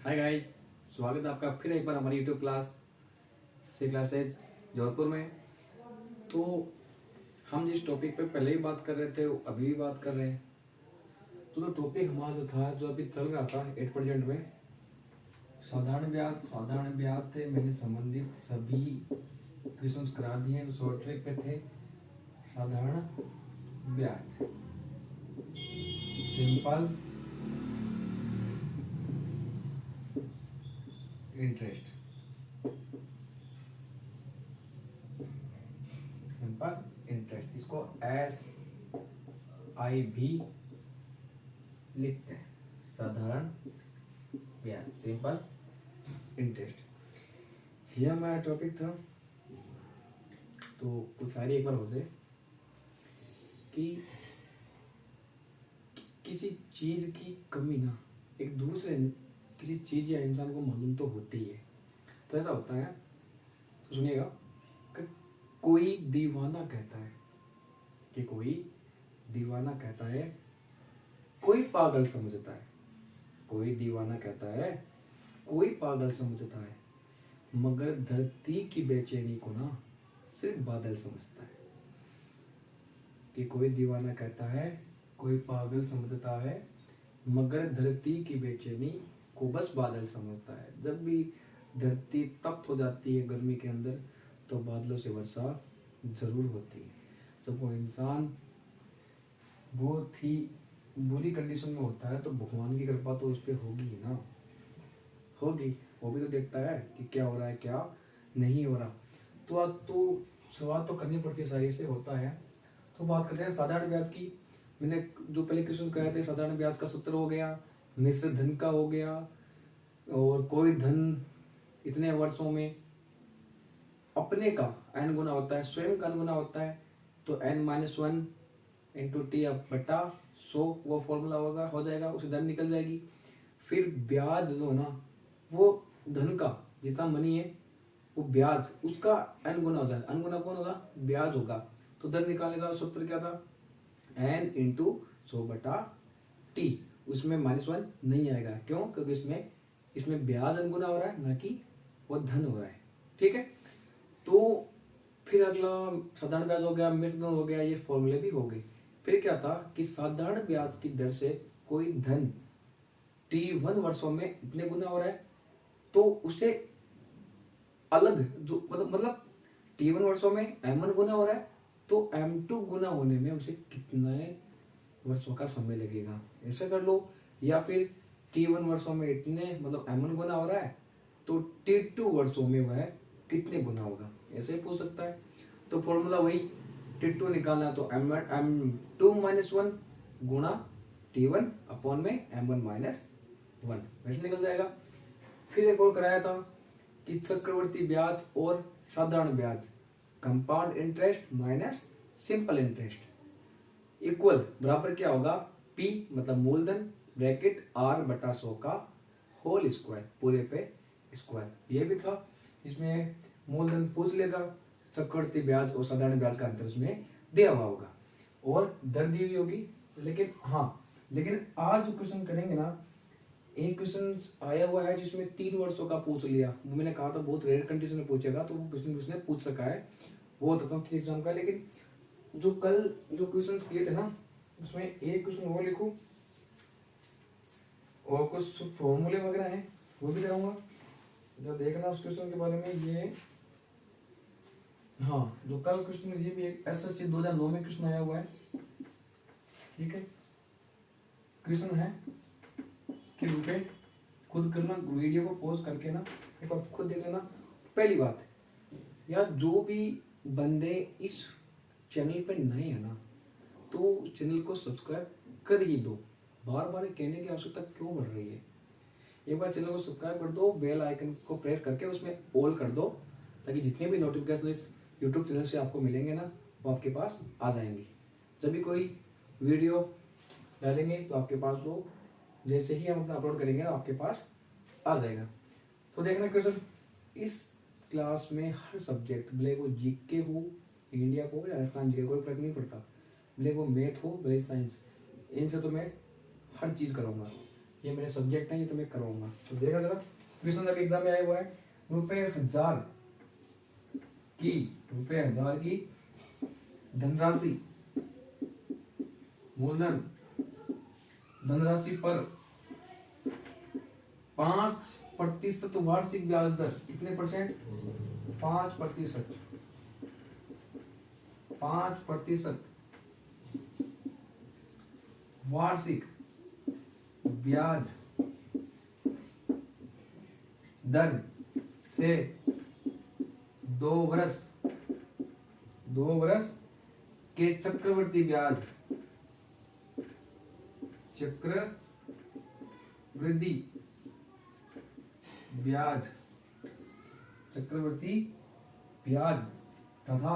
Hi guys, स्वागत है आपका फिर एक बार हमारी यूट्यूब क्लास से क्लासेज जौहरपुर में। तो हम जिस टॉपिक पे पहले ही बात कर रहे थे वो अभी भी बात कर रहे हैं। तो जो टॉपिक हमारा जो था जो अभी चल रहा था 8% में साधारण ब्याज से मैंने संबंधित सभी क्वेश्चंस करा दिए हैं। शॉर्ट ट्रैक पे थे साधारण ब्याज, सिंपल इंटरेस्ट, सिंपल इंटरेस्ट, इसको SIB लिखते हैं, साधारण ब्याज, सिंपल इंटरेस्ट। यह हमारा टॉपिक था। तो कुछ सारी एक बार हो जाए कि किसी चीज की कमी ना एक दूसरे किसी चीज या इंसान को मालूम तो होती ही है। तो ऐसा होता है, तो सुनिएगा कि कोई दीवाना कहता है कोई पागल समझता है, कोई दीवाना कहता है कोई पागल समझता है, मगर धरती की बेचैनी को ना सिर्फ बादल समझता है। कि कोई दीवाना कहता है कोई पागल समझता है, मगर धरती की बेचैनी को बस बादल समझता है। जब भी धरती तप्त हो जाती है गर्मी के अंदर तो बादलों से वर्षा जरूर होती है। जब कोई इंसान बहुत ही बुरी कंडीशन में होता है तो भगवान की कृपा तो उस पर होगी ही ना, होगी। वो भी तो देखता है कि क्या हो रहा है क्या नहीं हो रहा। तो अब तो सवाल तो करनी पड़ती है, सारी से होता है। तो बात करते हैं साधारण ब्याज की। मैंने जो पहले क्वेश्चन कराए थे, साधारण ब्याज का सूत्र हो गया, मिश्र धन का हो गया, और कोई धन इतने वर्षों में अपने का n गुना होता है, स्वयं का n गुना होता है। तो n-1 इंटू टी बटा 100 वो फॉर्मूला होगा, हो जाएगा, उससे धन निकल जाएगी। फिर ब्याज जो है ना वो धन का जितना मनी है वो ब्याज उसका n गुना हो जाएगा। n गुना कौन होगा? ब्याज होगा। तो धन निकालने का सूत्र क्या था? n इंटू 100 बटा टी। उसमें -1 नहीं आएगा, क्यों? क्योंकि इसमें ब्याज n गुना हो रहा है, ना कि वो धन हो रहा है। ठीक है। तो फिर अगला साधारण ब्याज हो गया, मिश्र धन हो गया, ये फॉर्मूले भी हो गए। फिर क्या था कि साधारण ब्याज की दर से कोई धन T1 वर्षों में इतने गुना हो रहा है तो उसे अलग जो मतलब T1 वर्षों में M1 गुना हो रहा है तो M2 गुना होने में उसे कितने वर्षों का समय लगेगा, ऐसे कर लो। या फिर T1 वर्षों में इतने मतलब M1 गुना हो रहा है तो T2 वर्षों में वह कितने गुना होगा, ऐसे पूछ सकता है। तो फॉर्मूला वही, T2 निकालना तो M2 -1 गुणा T1 अपॉन में M1 -1, वैसे निकल जाएगा। फिर एक और कराया था कि चक्रवर्ती ब्याज और साधारण ब्याज, compound interest minus simple interest equal बराबर क्या होगा? P मतलब मूलधन ब्रैकेट R बटा 100 का होल स्क्वायर, पूरे पे स्क्वायर। ये भी था, इसमें मूलधन पूछ लेगा, चक्रवर्ती ब्याज और साधारण ब्याज का अंतर उसमें दिया हुआ होगा और दर दी हुई होगी। लेकिन आज जो क्वेश्चन करेंगे ना, एक क्वेश्चन आया हुआ है जिसमें 3 वर्षों का पूछ लिया। वो मैंने कहा था बहुत रेयर कंडीशन में पूछेगा, तो वो क्वेश्चन उसने पूछ रखा है, वो बताता हूँ किस एग्जाम का। लेकिन जो कल जो क्वेश्चन किए थे ना उसमें एक क्वेश्चन वो लिखो और कुछ फॉर्मूले वगैरह हैं वो भी कराऊंगा, जब देखना उस क्वेश्चन के बारे में। ये हाँ, जो कल क्वेश्चन ये भी एक SSC 2009 में क्वेश्चन आया हुआ है। ठीक है, क्वेश्चन है कि रुपए खुद करना, वीडियो को पॉज करके ना एक बार खुद देख लेना। पहली बात यार, जो भी बंदे इस चैनल पे नए हैं ना तो चैनल को सब्सक्राइब कर ही दो। बार बार कहने की आवश्यकता क्यों बढ़ रही है? एक बार चैनल को सब्सक्राइब कर दो, बेल आइकन को प्रेस करके उसमें ऑल कर दो, ताकि जितने भी नोटिफिकेशन इस यूट्यूब चैनल से आपको मिलेंगे ना वो आपके पास आ जाएंगे। जब भी कोई वीडियो डालेंगे तो आपके पास वो जैसे ही हम अपलोड करेंगे ना आपके पास आ जाएगा। तो देखना क्वेश्चन, इस क्लास में हर सब्जेक्ट, भले वो जीके हो, इंडिया को या राजस्थान जी, कोई फर्क नहीं पड़ता, भले वो मैथ हो भले साइंस, इनसे तो मैं हर चीज़ कराऊंगा। ये मेरे सब्जेक्ट हैं, ये तो मैं करवाऊंगा। तो देखा जरा क्वेश्चन अभी एग्जाम में आया हुआ है, ₹1000 की धनराशि, मूलधन धनराशि पर 5% वार्षिक ब्याज दर, कितने परसेंट? 5%, 5% वार्षिक ब्याज दर से 2 वर्ष के चक्रवृद्धि ब्याज तथा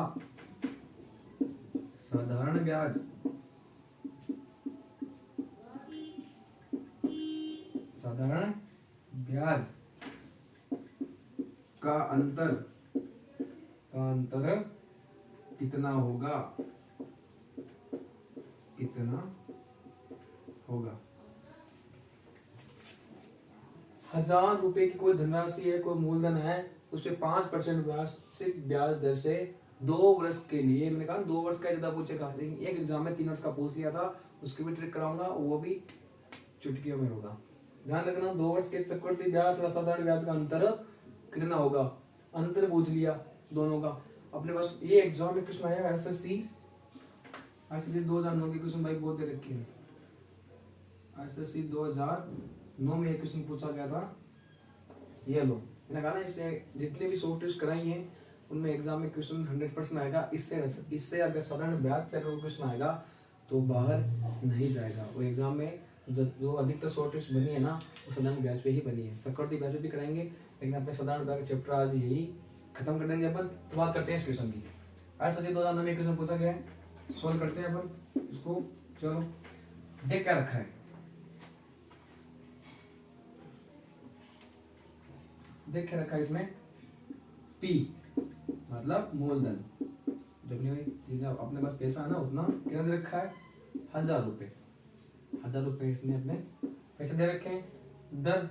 साधारण ब्याज का अंतर कितना होगा? 1000 रुपए की कोई धनराशि है, कोई मूलधन है, उसपे 5% वार्षिक ब्याज दर से 2 वर्ष के लिए, मैंने कहा 2 वर्ष का ज्यादा पूछेगा, लेकिन एक एग्जाम में 3 वर्ष का पूछ लिया था, उसकी भी ट्रिक कराऊंगा, वो भी चुटकियों में होगा। ध्यान रखना, 2 वर्ष के चक्रवृद्धि ब्याज और साधारण ब्याज का अंतर कितना होगा? अंतर पूछ लिया दोनों का। अपने पास ये एग्जाम में क्वेश्चन आया एसएससी 2009 के क्वेश्चन भाई बहुत दे रखे हैं। एसएससी 2009 में एक क्वेश्चन पूछा गया था, ये लो, मैंने कहा ना इससे जितने भी शॉर्ट टेस्ट कराई हैं उनमें एग्जाम में क्वेश्चन 100% आएगा। इससे अगर साधारण ब्याज से अगर क्वेश्चन आएगा तो बाहर नहीं जाएगा। वो एग्जाम में जो अधिकतर शॉर्ट टेस्ट बनी है ना, वो साधारण ब्याज पे ही बनी है। चक्रवृद्धि ब्याज पे भी कराएंगे, लेकिन अपने साधारण ब्याज चैप्टर आज यही खत्म कर देंगे अपन। तो बात करते हैं इस क्वेश्चन की। एसएससी 2009 में क्वेश्चन पूछा गया है, सोल्व करते हैं अपन इसको। चलो देख क्या रखा है, देख क्या रखा है इसमें, पी मतलब मूलधन, जब अपने पास पैसा है ना उतना क्या दे रखा है? 1000 रुपए। 1000 रुपए इसने अपने पैसे दे रखे हैं। दर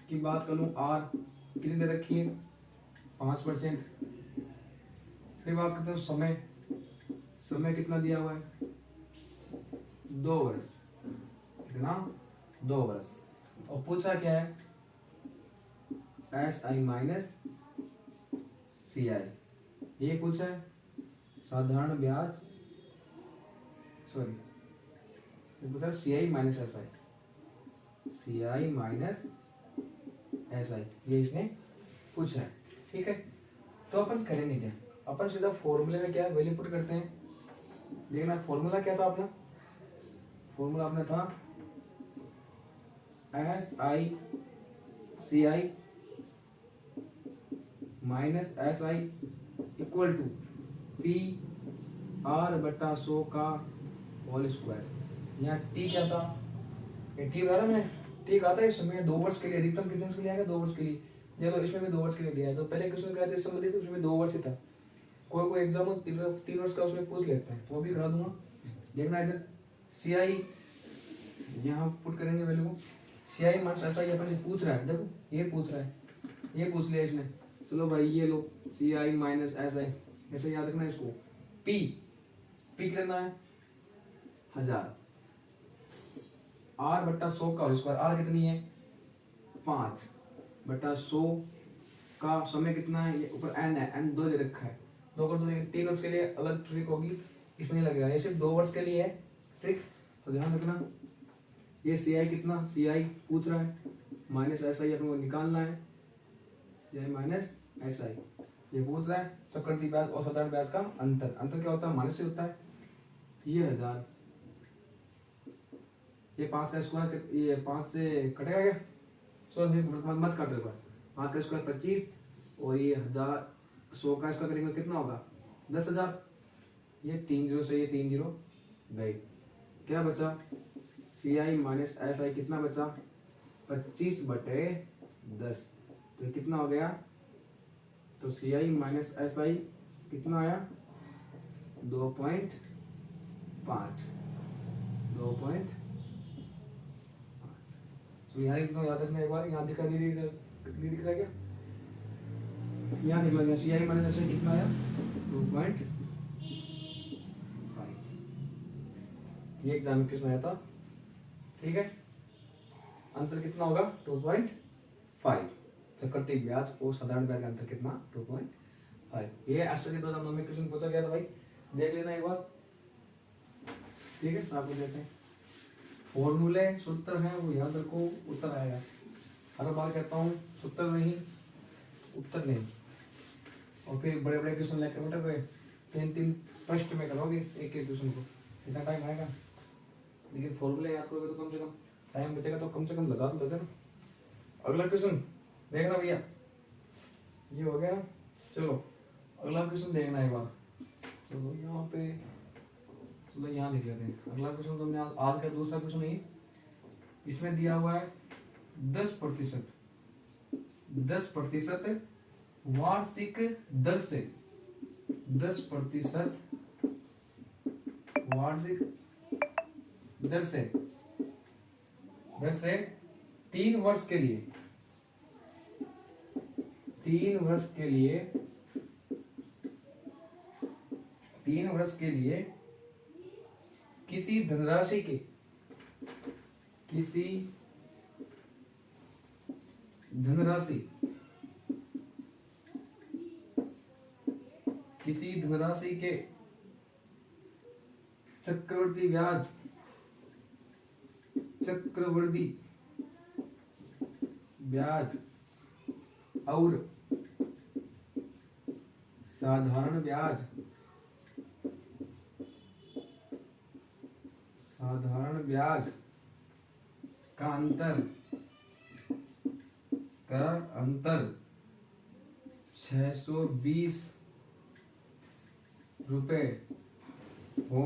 की बात करूं, आर कितनी दे रखी है? 5%। फिर बात करते हैं समय कितना दिया हुआ है? 2 वर्ष। कितना? 2 वर्ष। और पूछा क्या है? SI माइनस CI, ये पूछा है। साधारण ब्याज, सॉरी पूछा CI minus SI, CI minus SI, ये इसने पूछा है। ठीक है, तो अपन करेंगे क्या? अपन सीधा फॉर्मूले में क्या वैल्यू पुट करते हैं। देखना फॉर्मूला क्या था अपना, फॉर्मूला अपना था SI CI minus SI equal to PR/100 का होल स्क्वायर। यहाँ टी क्या था? टी बता रहा मैं, टी कहा था इसमें 2 वर्ष के लिए, अधिकतम कितने वर्ष के लिए आएगा? 2 वर्ष के लिए। देखो इसमें भी 2 वर्ष के लिए दिया है, तो पहले क्वेश्चन कराते इससे संबंधित उसमें 2 वर्ष ही था। कोई एग्जाम हो 3 वर्ष का उसमें पूछ लेते हैं, वो भी करा दूंगा। देखना इधर CI यहाँ पुट करेंगे वैल्यू को, CI माइनस SI अपन पूछ रहा है, देखो ये पूछ रहा है, ये पूछ लिया इसने। चलो भाई ये लो CI माइनस SI, ऐसे याद रखना इसको। P कितना है? 1000। R/100 का होल स्क्वायर, R कितनी है? 5/100 का समय कितना है? ये ऊपर N है, N 2 दे रखा है। 2 कर 2 3 वर्ष के लिए अलग ट्रिक होगी, इसमें लगेगा। ये सिर्फ 2 वर्ष के लिए है ट्रिक, तो ध्यान रखना। ये CI कितना? CI पूछ रहा है, माइनस SI अपने को निकालना है। CI माइनस SI ये पूछ रहा है। चक्रवृद्धि ब्याज और साधारण ब्याज का अंतर क्या होता है? माइनस से होता है। ये 1000, ये 5 का स्क्वायर, ये 5 से कटेगा क्या? सॉरी मत काटो एक बार। 5 का स्क्वायर 25 और ये 1000, 100 का स्क्वायर करेंगे कितना होगा? 10,000। ये 3 0 से ये 3 0 गए, क्या बचा? CI माइनस SI कितना बचा? 25/10। तो कितना हो गया? तो CI माइनस SI कितना आया? 2.5। 2.5। तो यहाँ लिखता हूँ, याद रखना एक बार, यहाँ दिखा दिख रहा है क्या, यहाँ निकला गया सी आई माइनस एस आई कितना आया 2.5। ये एग्जाम में क्वेश्चन आया था, ठीक है। अंतर कितना होगा 2.5। चक्रवृद्धि ब्याज और साधारण ब्याज का अंतर कितना 2.5। ये ऐसे के 2009 में क्वेश्चन पूछा गया था भाई, देख लेना एक बार, ठीक है। साथ में देते हैं फॉर्मूले सूत्र है वो याद रखो, उत्तर आएगा। हर बार कहता हूँ सूत्र नहीं उत्तर नहीं, और फिर बड़े बड़े क्वेश्चन लेकर बैठोगे 3-3 प्रश्न में करोगे एक एक क्वेश्चन को, इतना टाइम आएगा। लेकिन फॉर्मूले याद करोगे तो कम से कम टाइम बचेगा, तो कम से कम लगा तो देते ना। अगला क्वेश्चन देखना भैया, ये हो गया। चलो अगला क्वेश्चन देखना एक बार। चलो यहाँ पे, चलो यहाँ लिख लेते हैं अगला क्वेश्चन। तो हमने आज का दूसरा क्वेश्चन है, इसमें दिया हुआ है 10% वार्षिक दर से, 10% वार्षिक दर से 3 वर्ष के लिए, 3 वर्ष के लिए, 3 वर्ष के लिए किसी धनराशि के, किसी धनराशि के चक्रवृद्धि ब्याज और साधारण ब्याज का अंतर 620 रुपए हो,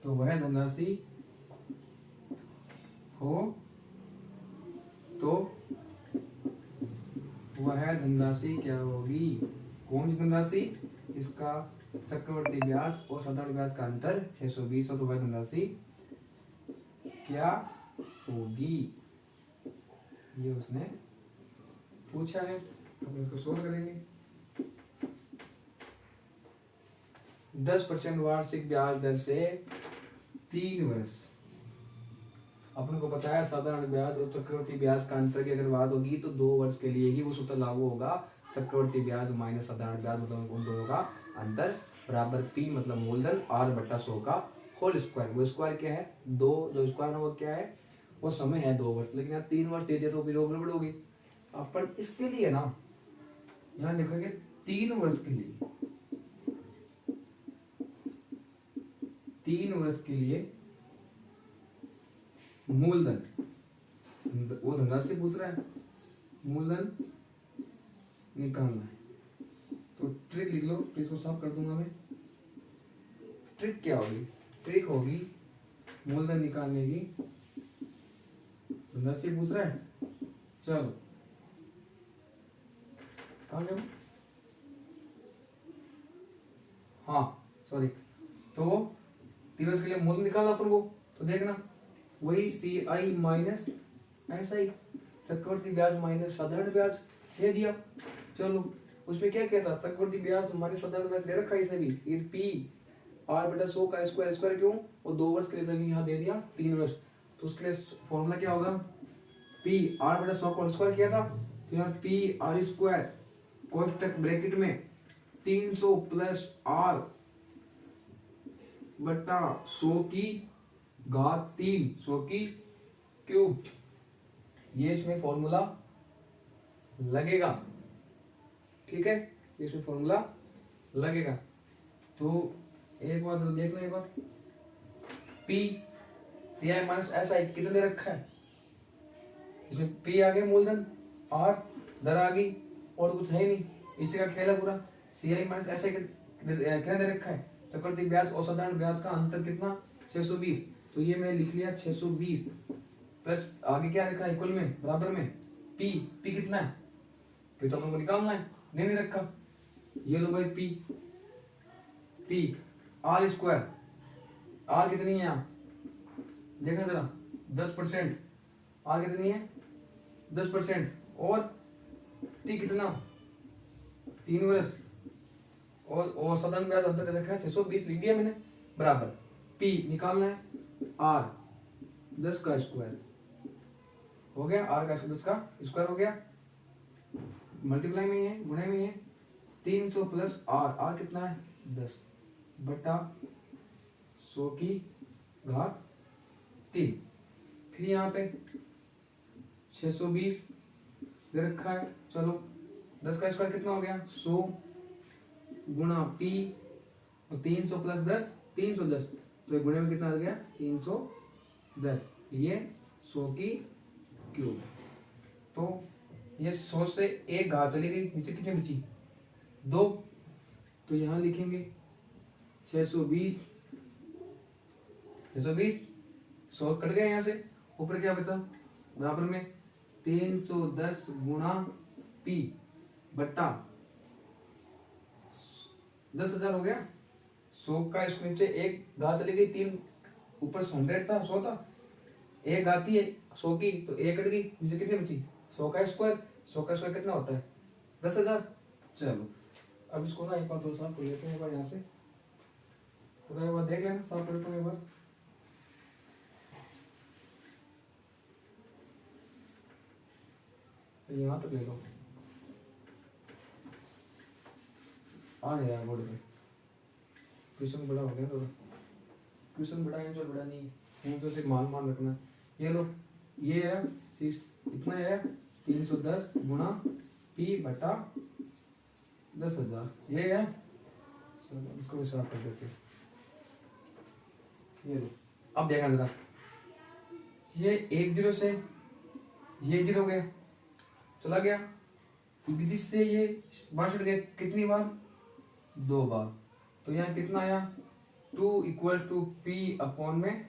तो वह धनराशि क्या होगी? कौन सी धनराशि? इसका चक्रवृद्धि ब्याज और साधारण ब्याज का अंतर 620 हो, तो वह धनराशि क्या होगी? ये उसने पूछा है, हम इसको सोल्व करेंगे। 10% वार्षिक ब्याज दर से 3 वर्ष। अपन को पता है साधारण ब्याज और चक्रवृद्धि ब्याज का अंतर की अगर बात होगी तो 2 वर्ष के लिए ही वो सूत्र लागू होगा। चक्रवृद्धि ब्याज माइनस साधारण ब्याज, मतलब उन दोनों का अंतर बराबर P मतलब मूलधन R/100 का होल स्क्वायर। वो स्क्वायर क्या है? 2, जो स्क्वायर है वो क्या है? वो समय है 2 वर्ष, लेकिन यहाँ 3 वर्ष दे दिया तो फिर वो गड़बड़ होगी। अपन इसके लिए ना यहाँ लिखेंगे 3 वर्ष के लिए, 3 वर्ष के लिए मूलधन, वो धनराशि पूछ रहा है, मूलधन निकालना है। तो ट्रिक लिख लो, इसको साफ कर दूंगा मैं। ट्रिक क्या होगी? ट्रिक होगी मूलधन निकालने की, धनराशि पूछ रहा है। चलो कहाँ गया? हाँ सॉरी, तो 3 वर्ष के लिए मूलधन निकालना अपन को, तो देखना वही CI माइनस SI, चक्रवृद्धि ब्याज माइनस साधारण ब्याज दे दिया। चलो उसमें क्या कहता? चक्रवृद्धि ब्याज माइनस साधारण ब्याज दे रखा है इसने भी, ये P R/100 का स्क्वायर क्यों? और 2 वर्ष के लिए यहाँ दे दिया 3 वर्ष, तो उसके लिए फॉर्मूला क्या होगा? P R/100 का स्क्वायर किया था, तो यहाँ P R स्क्वायर कोष्टक ब्रैकेट में 300 प्लस R बटा 100 की घात 3, 100 की क्यूब, ये इसमें फॉर्मूला लगेगा। ठीक है, इसमें फॉर्मूला लगेगा। तो एक बार देखना, एक बार P CI माइनस SI कितना दे रखा है? इसमें P आ गया मूलधन, R दर आ गई, और कुछ है नहीं, इसी का खेल है पूरा। CI माइनस SI क्या दे रखा है? चक्रवृद्धि ब्याज और साधारण ब्याज का अंतर कितना? 620। तो ये मैंने लिख लिया 620 प्लस आगे क्या लिखा है? इक्वल में, बराबर में P कितना है? फिर तो अपन को निकालना है, दे नहीं रखा। ये लो भाई P R स्क्वायर, R कितनी है यहाँ देखना जरा, 10%, आर कितनी है 10%, और टी कितना 3 वर्ष, और साधारण ब्याज अंतर दे रखा है 620 लिख दिया मैंने, बराबर पी निकालना है, आर 10 का स्क्वायर हो गया, आर का 10 का स्क्वायर हो गया, मल्टीप्लाई में ही है, गुणे में ही है, 300 प्लस आर, आर कितना है 10 बटा 100 की घात 3, फिर यहाँ पे 620 दे रखा है, चलो 10 का स्क्वायर कितना हो गया 100 गुणा पी, और 300 प्लस 10 310, तो गुणे में कितना आ गया 310, ये 100 की क्यूब, तो ये 100 से एक घात चली गई, नीचे कितनी बची 2, तो यहाँ लिखेंगे 620 100 कट गया यहाँ से, ऊपर क्या बचा बराबर में 310 गुणा पी बट्टा 10,000 हो गया, 100 का इसके नीचे एक घात चली गई, 3 ऊपर 100 था 100 था, एक आती है 100 की, तो एक कट गई, नीचे कितनी बची 100 का स्क्वायर, 100 का स्क्वायर कितना होता है 10,000। चलो अब इसको ना एक बार थोड़ा साफ कर लेते हैं, एक बार यहाँ से पूरा एक बार देख लेना, साफ करते हैं एक बार, तो यहाँ तक ले लो, आ नहीं रहा बोर्ड पे, क्वेश्चन बड़ा हो गया थोड़ा, क्वेश्चन बड़ा है बड़ा नहीं है, तो सिर्फ मान रखना है, ये लो ये है 6 कितना है 310 गुणा पी बटा 10,000, ये है, चलो इसको भी साफ कर देते हैं, ये लो, अब देखना जरा, ये 10 से ये 0 हो गया, चला गया 31 से ये 62 गया, कितनी बार 2 बार, तो यहाँ कितना आया 2 इक्वल टू पी अपॉन में,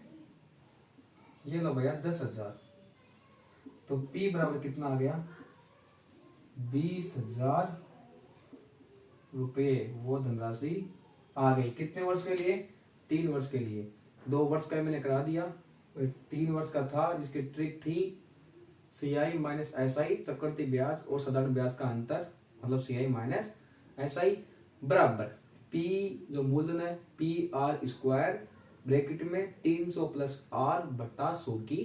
ये लो भैया 10,000, तो P बराबर कितना आ गया 20,000 रुपये, वो धनराशि आ गई, कितने वर्ष के लिए 3 वर्ष के लिए, 2 वर्ष का मैंने करा दिया, 3 वर्ष का था जिसकी ट्रिक थी CI माइनस SI, चक्रवृद्धि ब्याज और साधारण ब्याज का अंतर, मतलब CI माइनस SI बराबर P जो मूलधन है PR स्क्वायर ब्रैकेट में 300 प्लस R बटा 100 की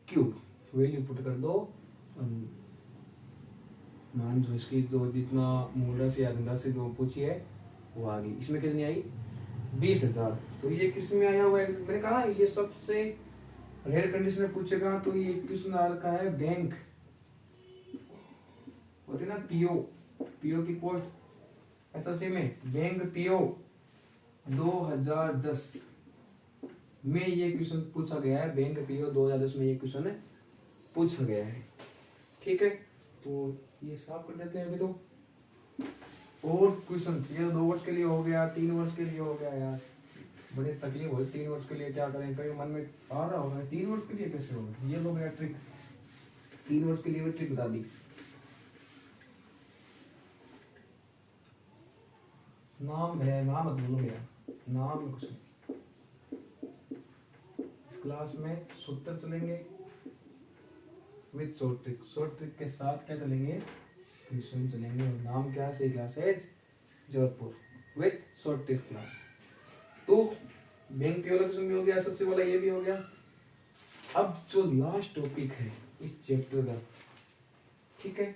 क्यूब, वैल्यू पुट कर दो, मान जो इसकी जो जितना मूल राशि या धनराशि जो पूछी है वो आ गई, इसमें कितनी आई 20,000, तो ये किस में आया हुआ है, मैंने कहा ये सबसे रेयर कंडीशन में पूछेगा, तो ये क्वेश्चन आ रखा है बैंक होती ना पीओ की पोस्ट एसएससी में, बैंक पीओ 2010 में ये क्वेश्चन पूछा गया है, बैंक पीओ 2010 में ये क्वेश्चन पूछा गया है, ठीक है, तो ये साफ कर देते हैं अभी तो, और क्वेश्चन ये 2 वर्ष के लिए हो गया, 3 वर्ष के लिए हो गया, यार बड़ी तकलीफ हो, 3 वर्ष के लिए क्या करें, कहीं मन में आ रहा होगा 3 वर्ष के लिए कैसे होगा, ये लोग यार ट्रिक 3 वर्ष के लिए भी ट्रिक बता दी, नाम है, नाम मत बोलो यार, नाम में कुछ नहीं, इस क्लास में सूत्र चलेंगे विद शॉर्ट ट्रिक के साथ क्या चलेंगे क्वेश्चन चलेंगे, और नाम क्या है classes Jodhpur with short trick class, तो बैंक पी वाला क्वेश्चन भी हो गया, एसएससी वाला ये भी हो गया, अब जो लास्ट टॉपिक है इस चैप्टर का, ठीक है,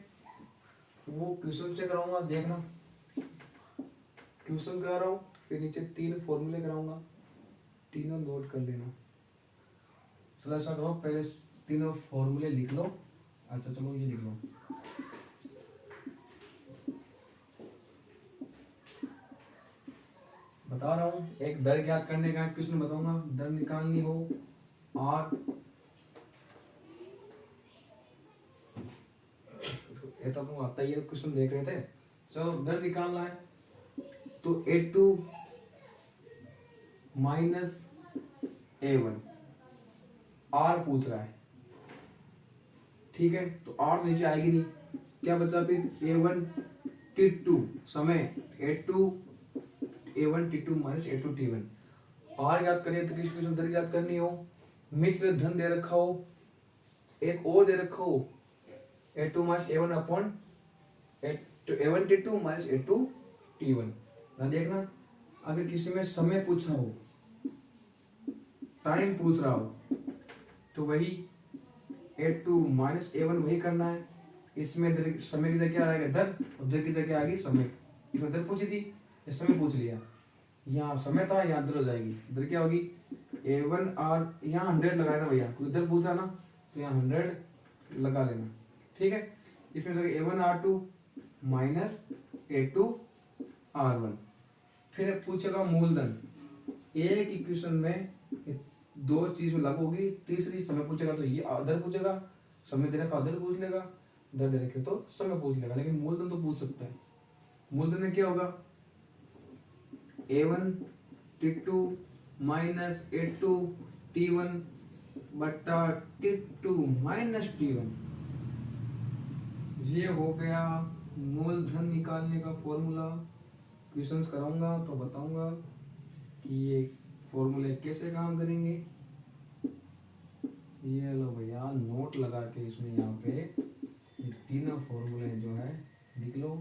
वो क्वेश्चन से कराऊंगा, देखना क्वेश्चन करा रहा हूँ, फिर नीचे 3 फॉर्मूले कराऊंगा, तीनों नोट कर लेना, चलो ऐसा करो पहले 3 फॉर्मूले लिख लो, अच्छा चलो ये लिख लो, बता रहा हूँ, एक दर ज्ञात करने का क्वेश्चन बताऊंगा, दर निकालनी हो R, ये तो तुम आता ही है, क्वेश्चन देख रहे थे, चलो दर निकालना है, तो A2 माइनस A1 R पूछ रहा है, ठीक है, तो R नीचे आएगी नहीं, क्या बचा फिर A1 T2 समय A2 A1 T2 minus A2 T1, R याद करिए तो किस क्वेश्चन दर याद करनी हो, मिश्र धन दे रखा हो, एक और दे रखा हो a2 minus a1 upon a1 t2 minus a2 t1। ना देखना, अगर किसी में समय पूछा हो, टाइम पूछ रहा हो, तो वही a2 माइनस a1 वही करना है। इसमें समय की जगह आएगा दर और दर की जगह आएगी समय। इसमें दर पूछी थी, इस समय पूछ लिया, यहाँ समय था, यहाँ दर हो जाएगी। दर क्या होगी a1 r, यहाँ 100 लगाना भैया, कोई दर पूछा ना तो यहाँ 100 लगा लेना, ठीक है। इसमें a1 r2 minus a2 r1। फिर पूछेगा मूलधन, एक इक्वेशन में दो चीज में लागू होगी, तीसरी समय पूछेगा तो ये दर पूछेगा, समय दे रखा दर पूछ लेगा, दर दे रखे तो समय पूछ लेगा, लेकिन मूलधन तो पूछ सकता है। मूलधन में क्या होगा a1 t2 minus a2 t1 बट्टा t2 माइनस t1। ये हो गया मूलधन निकालने का फॉर्मूला। क्वेश्चंस कराऊंगा तो बताऊंगा कि ये फॉर्मूले कैसे काम करेंगे। ये लो भैया नोट लगा के इसमें यहाँ पे ये तीनों फॉर्मूले जो है लिख लो।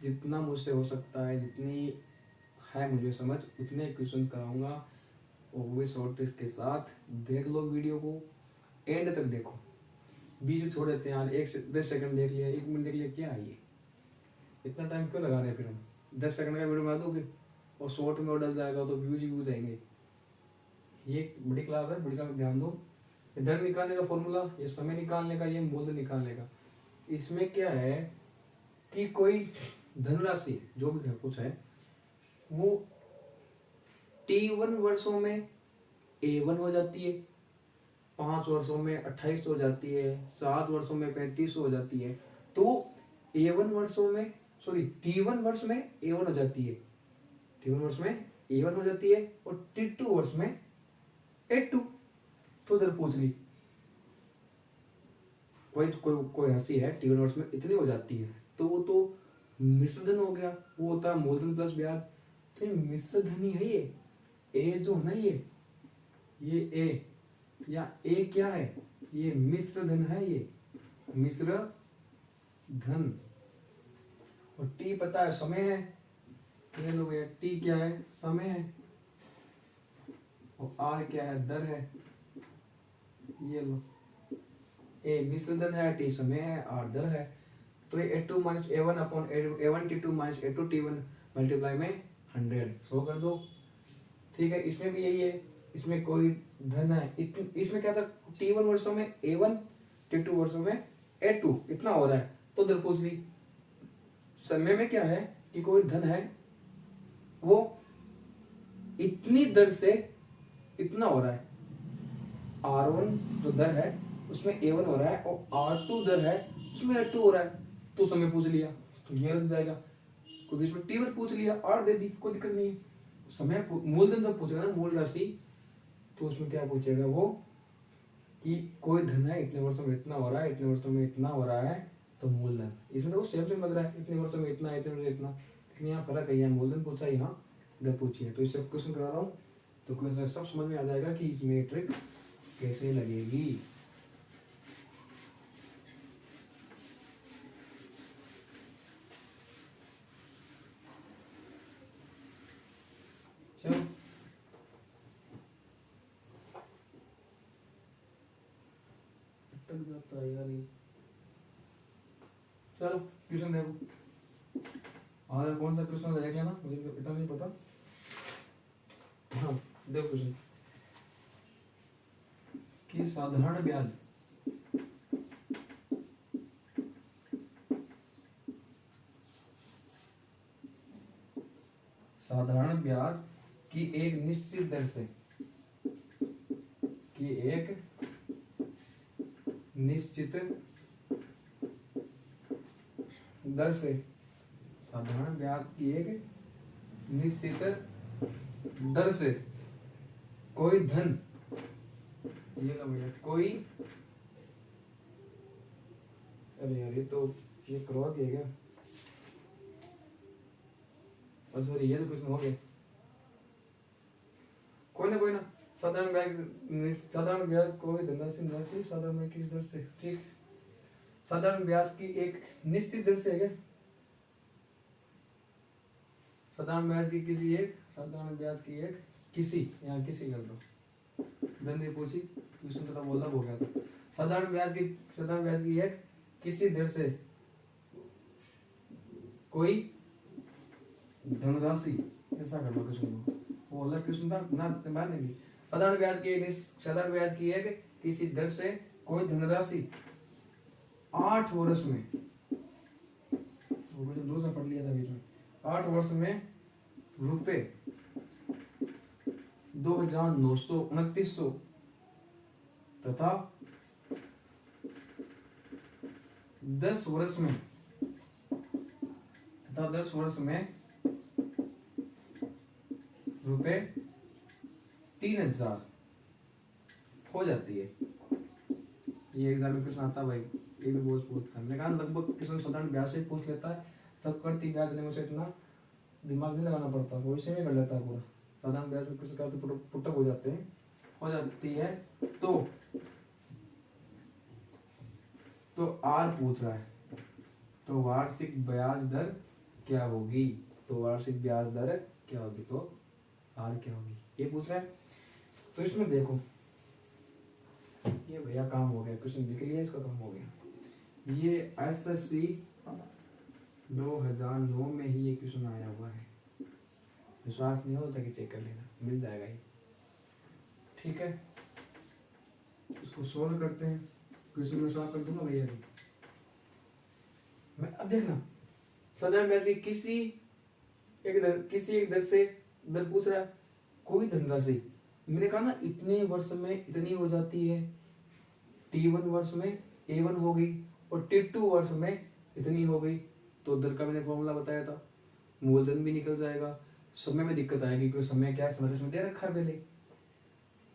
जितना मुझसे हो सकता है, जितनी है मुझे समझ, उतने क्वेश्चन कराऊंगा और वो शॉर्ट ट्रिक के साथ। देख लो वीडियो को एंड तक देखो, बीच में छोड़ देते हैं यार, 1 से 10 सेकंड देख लिया, 1 मिनट देख लिया, क्या है ये, इतना टाइम क्यों लगा रहे हैं। फिर हम 10 सेकंड का वीडियो बना दोगे और शॉर्ट में डल जाएगा तो व्यूज आएंगे। ये बड़ी क्लास है, बड़ी क्लास ध्यान दो। दर निकालने का फॉर्मूला, ये समय निकालने का, ये मूल्य निकालने का। इसमें क्या है कि कोई धनराशि जो भी कुछ है वो t1 वर्षों में a1 हो जाती है, 5 वर्षों में 28 हो जाती है, 7 वर्षों में 35 हो जाती है। तो a1 वर्षों में t1 वर्ष में a1 हो जाती है, t1 वर्ष में a1 हो जाती है और t2 वर्ष में a2। तो इधर पूछ ली कोई राशि है t1 वर्ष में इतनी हो जाती है, तो वो तो मिश्र धन हो गया, वो होता है मूलधन प्लस ब्याज। तो ये मिश्र धन ही है, ये ए जो है ना, ये ए या ए क्या है, ये मिश्र धन है, ये मिश्र धन। और टी पता है समय है, ये लो भैया टी क्या है, समय है, और आर क्या है, दर है। ये लो ए मिश्र धन है, टी समय है, आर दर है। तो ये a2 minus a1 upon a1 t2 minus a2 t1 multiply में 100 सो कर दो, ठीक है। इसमें भी यही है, इसमें कोई धन है, इसमें क्या था t1 वर्षों में a1, t2 वर्षों में a2 इतना हो रहा है, तो दर पूछ ली। समय में क्या है कि कोई धन है, वो इतनी दर से इतना हो रहा है, r1 जो दर है उसमें a1 हो रहा है और r2 दर है उसमें a2 हो रहा है, तो समय पूछ लिया तो ये लग जाएगा। कोई इसमें t1 पूछ लिया, r दे दी, कोई दिक्कत नहीं है। समय मूलधन जब पूछेगा ना, मूल राशि, तो उसमें क्या पूछेगा वो कि कोई धन है इतने वर्षों में इतना हो रहा है, इतने वर्षों में इतना हो रहा है, तो मूलधन। इसमें तो सेम सेम लग रहा है, इतने वर्षों में इतना, इतने वर्षों में इतना, लेकिन यहाँ फर्क है, यहाँ मूलधन पूछा, यहाँ दर पूछी है। तो इससे क्वेश्चन करा रहा हूँ तो क्वेश्चन सब समझ में आ जाएगा कि इसमें ट्रिक कैसे लगेगी। चलो अटक जाता है यार ये। चलो क्वेश्चन देखो, और कौन सा क्वेश्चन देख लेना, मुझे इतना नहीं पता। हाँ देखो क्वेश्चन कि साधारण ब्याज की एक निश्चित दर से, साधारण ब्याज की एक निश्चित दर से कोई धन, ये लो भैया कोई, अरे यार ये तो ये करवा दिया क्या, सॉरी ये तो क्वेश्चन हो गया, कोई ना साधारण ब्याज कोई धनराशि राशि साधारण में किस दर से, ठीक। साधारण ब्याज की एक निश्चित दर से है क्या? साधारण ब्याज की किसी एक, साधारण ब्याज की एक किसी, यहाँ किसी कर दो, धन पूछी क्वेश्चन तो बोलना हो गया था। साधारण ब्याज की एक किसी दर से कोई धनराशि, ऐसा कर लो क्वेश्चन को, वो अलग क्वेश्चन था ना, मान लेंगे। साधारण ब्याज की एक किसी दर से कोई धनराशि 8 वर्ष में, वो दूसरा पढ़ लिया था बीच में, 8 वर्ष में रुपए 2,929 तथा 10 वर्ष में रुपए 3,000 हो जाती है। ये एग्जाम में क्वेश्चन आता भाई, ये भी बहुत पूछता है। मैंने कहा लगभग क्वेश्चन साधारण ब्याज से पूछ लेता है, तब करती ब्याज लेने से इतना दिमाग नहीं लगाना पड़ता, वो इसी में कर लेता है पूरा। साधारण ब्याज में कुछ का तो पुटअप हो जाते हैं, हो जाती है। तो आर पूछ रहा है, तो वार्षिक ब्याज दर क्या होगी, तो वार्षिक ब्याज दर क्या होगी, तो आर क्या होगी, ये पूछ रहा है। तो इसमें देखो ये भैया काम हो गया, क्वेश्चन लिख लिया, इसका काम हो गया। ये एसएससी 2009 में ही ये क्वेश्चन आया हुआ है, विश्वास नहीं होता कि चेक कर लेना, मिल जाएगा ये, ठीक है। इसको सोल्व करते हैं, क्वेश्चन में सॉल्व कर दूंगा भैया। मैं अब देखना, साधारण ब्याज की किसी एक दर से दर पूछ रहा है, कोई धनराशि, मैंने कहा ना इतने वर्ष में इतनी हो जाती है, T1 वर्ष में A1 हो गई और T2 वर्ष में इतनी हो गई, तो दर का मैंने फॉर्मूला बताया था, मूलधन भी निकल जाएगा। समय में दिक्कत आएगी क्योंकि समय क्या है, समय में दे रखा है पहले,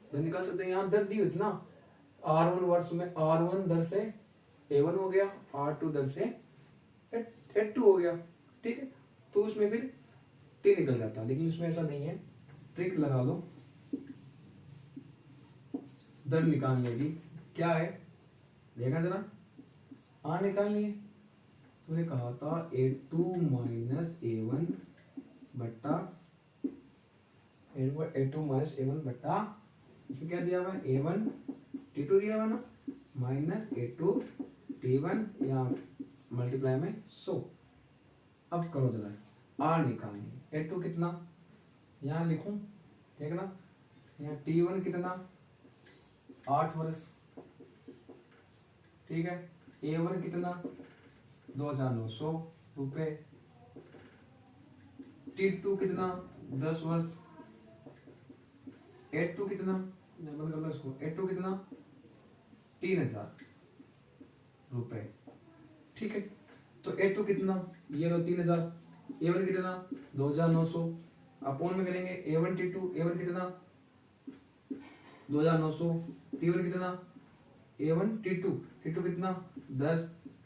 तो निकाल सकते हैं। यहाँ दर दी हुई ना, R1 वर्ष में R1 दर से A1 हो गया, R2 दर से A2 हो गया, ठीक है। तो उसमें फिर T निकल जाता, लेकिन उसमें ऐसा नहीं है, ट्रिक लगा लो, दर निकालने की क्या है, देखा जरा, आर निकालनी है। तूने कहा था A2 माइनस A1 बट्टा इसमें क्या दिया हुआ है, A1 T2 दिया हुआ ना, माइनस A2 T1 या मल्टीप्लाई में 100। अब करो जरा, आर निकालनी है। A2 कितना, यहाँ लिखूं, देखना, यहाँ T1 कितना, 8 वर्ष, ठीक है। A1 कितना, 2,900 रुपए, T2 कितना, 10 वर्ष, A2 कितना, बंद कर लो इसको, A2 कितना, 3,000 रुपए, ठीक है। तो A2 कितना, ये लो 3,000, A1 कितना, 2,900, अपोन में करेंगे A1 T2, A1 कितना 2,900, T1 कितना A1 T2 कितना 10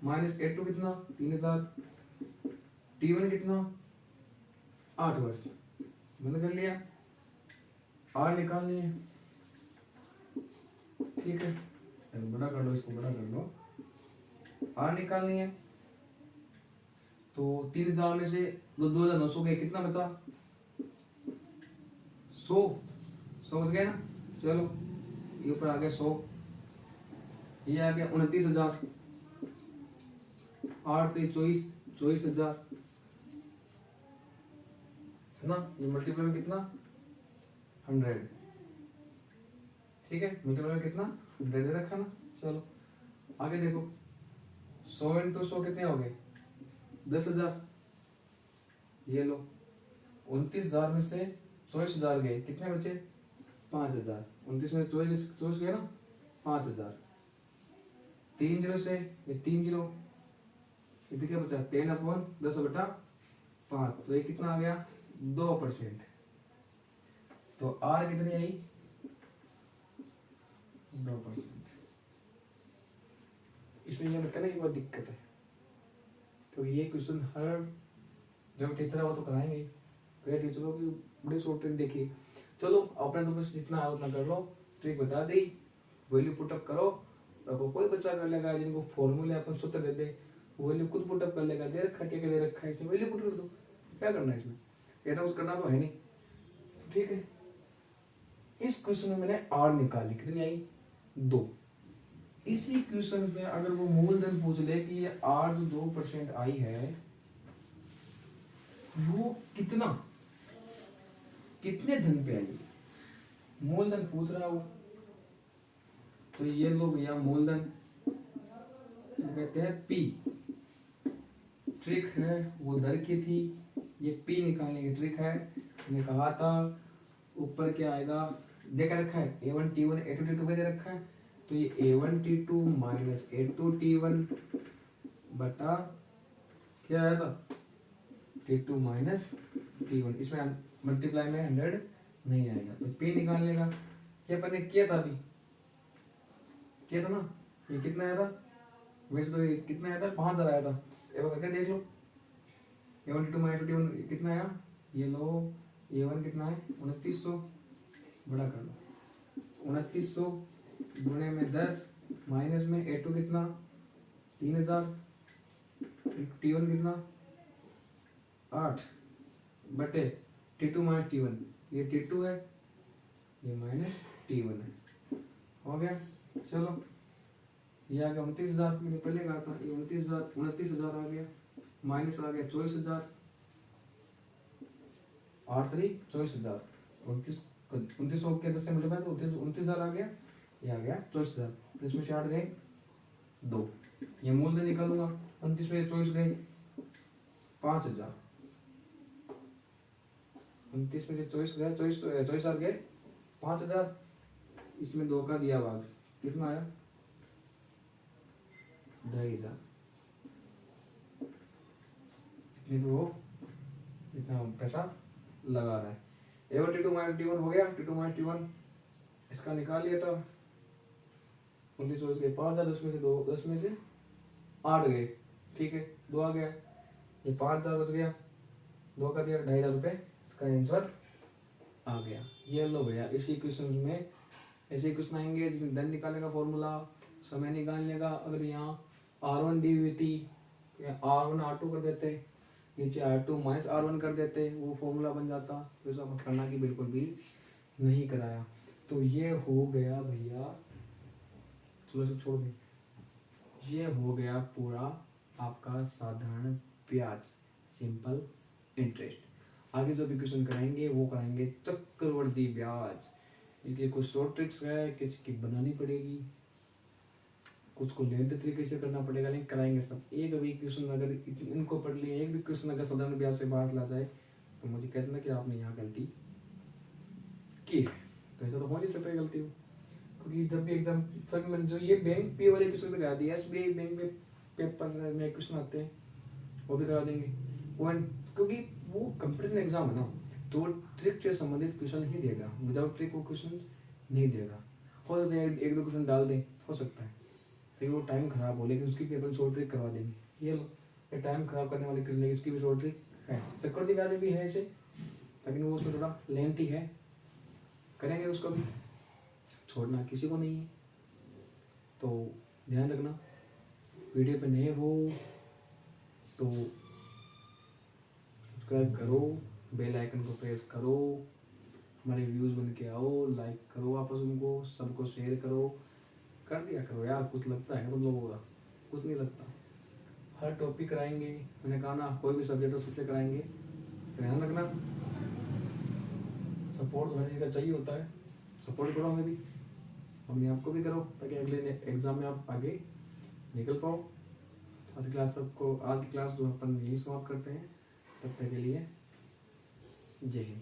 माइनस A2 कितना 3,000, T1 कितना 8 वर्ष, बंद कर लिया। आर निकालनी है, ठीक है, बड़ा कर लो, इसको बड़ा कर लो, आर निकालनी है। तो 3,000 में से 2,900 गए, कितना बचा, 100 बच गया ना। चलो ये ऊपर आ गया 100, ये आ गया 29,000, 8 से 24,000 है ना। ये मल्टीप्लाई में कितना 100, ठीक है, मल्टीप्लाई में कितना 100 दे रखा ना। चलो आगे देखो, 100 इंटू 100 कितने हो गए 10,000, ये लो 29,000 में से 24,000 गए, कितने बचे 5,000, 29 में 24 गए ना 5,000, 3 जीरो से ये 3 जीरो, इधर क्या बचा 10/10/5, तो ये कितना आ गया 2%। तो आर कितनी आई 2%। इसमें यह बताना कि बहुत दिक्कत है, तो ये क्वेश्चन हर जब टीचर हो तो कराएंगे, कई टीचरों की बड़ी शॉर्ट ट्रिक देखिए। चलो अपने तो बस जितना है उतना कर लो, ट्रिक बता दी, वैल्यू पुटअप करो, रखो। कोई बच्चा कर लेगा जिनको फॉर्मूले अपन सूत्र दे दे, वैल्यू खुद पुटअप कर लेगा। दे रखा क्या दे रखा है इसमें, वैल्यू पुट कर दो, क्या करना है इसमें, इतना कुछ करना तो है नहीं। ठीक है, इस क्वेश्चन में मैंने आर निकाली, कितनी आई 2। इसी क्वेश्चन में अगर वो मूलधन पूछ ले कि ये आर जो 2% आई है वो कितने धन पे आई, मूलधन पूछ रहा हो, तो ये लो भैया मूलधन कहते हैं पी। ट्रिक है वो दर की थी, ये पी निकालने की ट्रिक है। मैंने कहा था ऊपर क्या आएगा, देखा रखा है A1 T1 A2 T2 दे रखा है, तो ये A1 T2 minus A2 T1 बटा क्या आया था T2 माइनस T1। इसमें मल्टीप्लाई में 100 नहीं आएगा, तो P निकालने का क्या अपन ने किया था, अभी किया था ना। ये कितना आया था, वैसे तो ये कितना आया था 5000 आया था, एक बार करके देख लो। A1 T2 माइनस T1 कितना आया, ये लो A1 कितना है 2900, बड़ा कर लो 2900 गुणे में 10 माइनस में A2 कितना 3000, T1 कितना 8 बटे T2 माइनस T1, ये T2 है ये माइनस T1 है, हो गया। चलो ये आ गया 29,000, मैंने पहले कहा था ये 29,000 आ गया, माइनस आ गया 24,000, 8 3 24,000, 2900 के 10 से मल्टीप्लाई तो 29,000 आ गया, ये आ गया 24,000, तो इसमें से 8 गए 2, ये मूलधन निकालूंगा, 29 में 24 गए 5,000, 29 में से 24 गए 24,000 गए 5,000, इसमें 2 का दिया भाग, कितना आया 2,500। इतनी तो वो इतना पैसा लगा रहा है। A1 T2 माइनस T1 हो गया, T2 माइनस T1 इसका निकाल लिया था, 29 गए 5,000, 10 में से 2 10 में से 8 गए, ठीक है 2 आ गया, ये 5,000 बच गया, 2 का दिया 2,500 रुपये, इसका आंसर आ गया। ये लो भैया, इसी क्वेश्चन में ऐसे क्वेश्चन आएंगे जिसमें धन निकालने का फॉर्मूला, समय निकालने का, अगर यहाँ R1 दी हुई थी R1 R2 कर देते, नीचे R2 माइनस R1 कर देते, वो फॉर्मूला बन जाता, तो ऐसा मत करना कि बिल्कुल भी नहीं कराया। तो ये हो गया भैया, चलो इसे छोड़ दें, ये हो गया पूरा आपका साधारण ब्याज, सिंपल इंटरेस्ट। आगे जो भी क्वेश्चन कराएंगे वो कराएंगे चक्रवर्ती ब्याज। इनके कुछ शॉर्ट ट्रिक्स है, किसी की बनानी पड़ेगी, कुछ को लेंथ तरीके से करना पड़ेगा, लेकिन कराएंगे सब। एक भी क्वेश्चन अगर इनको पढ़ लिए, एक भी क्वेश्चन अगर साधारण ब्याज से बाहर ला जाए तो मुझे कह देना कि आपने यहाँ गलती की है, तो ऐसा तो हो नहीं सकता गलती हो, क्योंकि जब भी एग्जाम में जो ये बैंक पे वाले क्वेश्चन करा दिया, SBI बैंक में पेपर में क्वेश्चन आते हैं वो भी करा देंगे वो, क्योंकि वो कंपटीशन एग्जाम है ना, तो ट्रिक से संबंधित क्वेश्चन ही देगा, विदाउट ट्रिक वो क्वेश्चन नहीं देगा। हो सकता है 1-2 क्वेश्चन डाल दें, हो सकता है, तो वो टाइम खराब हो, लेकिन उसकी भी अपन शॉर्ट ट्रिक करवा देंगे। ये लो, ये टाइम खराब करने वाले क्वेश्चन, इसकी भी शॉर्ट ट्रिक है, चक्रवर्ती ब्याज भी है ऐसे, लेकिन वो उसमें थोड़ा लेंथी है, करेंगे उसको भी, छोड़ना किसी को नहीं है। तो ध्यान रखना, वीडियो पे नए हो तो सब्सक्राइब करो, बेल आइकन को प्रेस करो, हमारे व्यूज बन के आओ, लाइक करो आपस में, को सबको शेयर करो, कर दिया करो यार, कुछ लगता है तुम लोगों का, कुछ नहीं लगता। हर टॉपिक कराएंगे, मैंने कहा ना, कोई भी सब्जेक्ट हो सबसे कराएंगे, ध्यान रखना। सपोर्ट हर चीज़ का चाहिए होता है, सपोर्ट करो हमें भी, अपने आप को भी करो, ताकि अगले एग्जाम में आप आगे निकल पाओ। आज की क्लास जो अपन यही समाप्त करते हैं, तब तक के लिए जय हिंद।